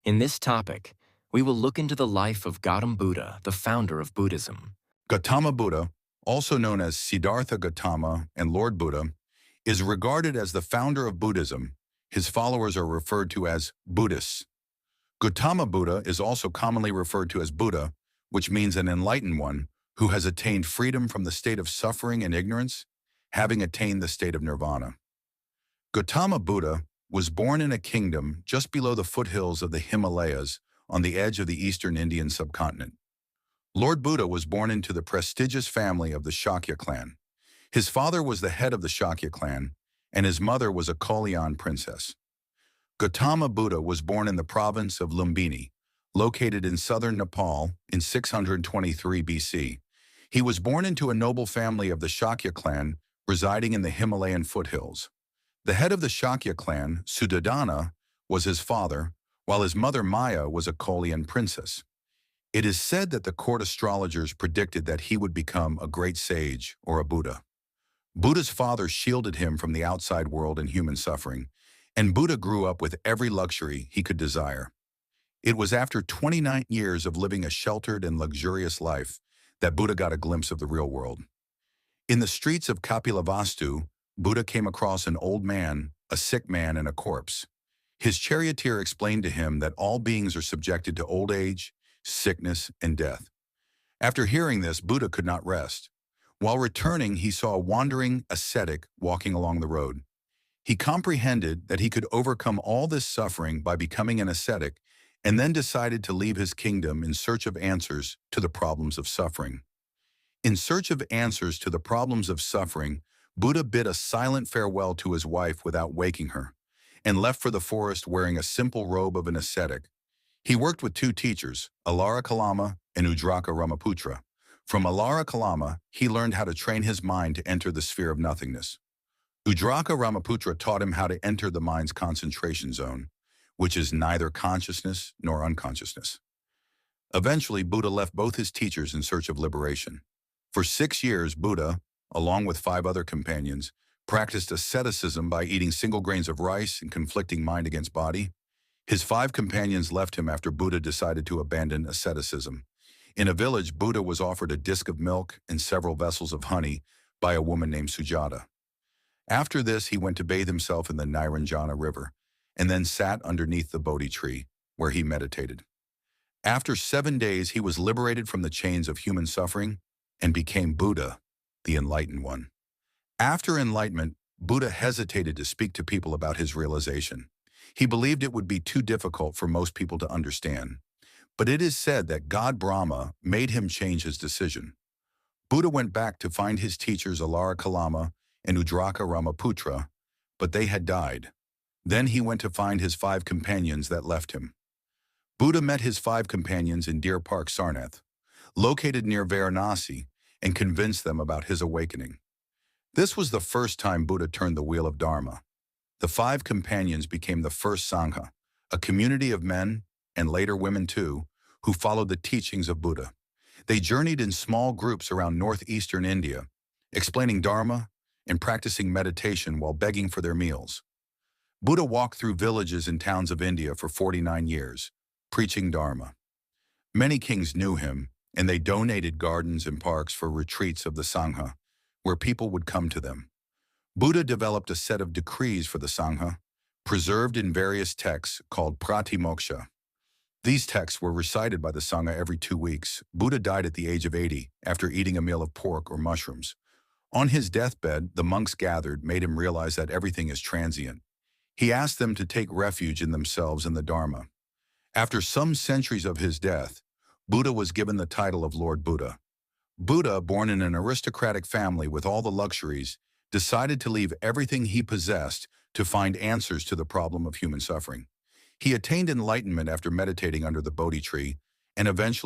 In this topic, we will look into the life of Gautam Buddha, the founder of Buddhism. Gautama Buddha, also known as Siddhartha Gautama and Lord Buddha, is regarded as the founder of Buddhism. His followers are referred to as Buddhists. Gautama Buddha is also commonly referred to as Buddha, which means an enlightened one who has attained freedom from the state of suffering and ignorance, having attained the state of nirvana. Gautama Buddha was born in a kingdom just below the foothills of the Himalayas on the edge of the eastern Indian subcontinent. Lord Buddha was born into the prestigious family of the Shakya clan. His father was the head of the Shakya clan, and his mother was a Kalyan princess. Gautama Buddha was born in the province of Lumbini, located in southern Nepal in 623 BC. He was born into a noble family of the Shakya clan residing in the Himalayan foothills. The head of the Shakya clan, Suddhodana, was his father, while his mother Maya was a Kalyan princess. It is said that the court astrologers predicted that he would become a great sage or a Buddha. Buddha's father shielded him from the outside world and human suffering, and Buddha grew up with every luxury he could desire. It was after 29 years of living a sheltered and luxurious life that Buddha got a glimpse of the real world. In the streets of Kapilavastu, Buddha came across an old man, a sick man, and a corpse. His charioteer explained to him that all beings are subjected to old age, sickness, and death. After hearing this, Buddha could not rest. While returning, he saw a wandering ascetic walking along the road. He comprehended that he could overcome all this suffering by becoming an ascetic, and then decided to leave his kingdom in search of answers to the problems of suffering. In search of answers to the problems of suffering, Buddha bid a silent farewell to his wife without waking her, and left for the forest wearing a simple robe of an ascetic. He worked with two teachers, Alara Kalama and Udraka Ramaputra. From Alara Kalama, he learned how to train his mind to enter the sphere of nothingness. Udraka Ramaputra taught him how to enter the mind's concentration zone, which is neither consciousness nor unconsciousness. Eventually, Buddha left both his teachers in search of liberation. For 6 years, Buddha, along with 5 other companions, practiced asceticism by eating single grains of rice and conflicting mind against body. His 5 companions left him after Buddha decided to abandon asceticism. In a village, Buddha was offered a disk of milk and several vessels of honey by a woman named Sujata. After this, he went to bathe himself in the Niranjana river, and then sat underneath the Bodhi tree, where he meditated. After 7 days, he was liberated from the chains of human suffering and became Buddha, the enlightened one. After enlightenment, Buddha hesitated to speak to people about his realization. He believed it would be too difficult for most people to understand. But it is said that God Brahma made him change his decision. Buddha went back to find his teachers Alara Kalama and Udraka Ramaputra, but they had died. Then he went to find his 5 companions that left him. Buddha met his 5 companions in Deer Park, Sarnath, located near Varanasi, and convinced them about his awakening. This was the first time Buddha turned the wheel of Dharma. The 5 companions became the first Sangha, a community of men, and later women too, who followed the teachings of Buddha. They journeyed in small groups around northeastern India, explaining Dharma and practicing meditation while begging for their meals. Buddha walked through villages and towns of India for 49 years, preaching Dharma. Many kings knew him, and they donated gardens and parks for retreats of the Sangha, where people would come to them. Buddha developed a set of decrees for the Sangha, preserved in various texts called Pratimoksha. These texts were recited by the Sangha every 2 weeks. Buddha died at the age of 80 after eating a meal of pork or mushrooms. On his deathbed, the monks gathered made him realize that everything is transient. He asked them to take refuge in themselves and the Dharma. After some centuries of his death, Buddha was given the title of Lord Buddha. Buddha, born in an aristocratic family with all the luxuries, decided to leave everything he possessed to find answers to the problem of human suffering. He attained enlightenment after meditating under the Bodhi tree and eventually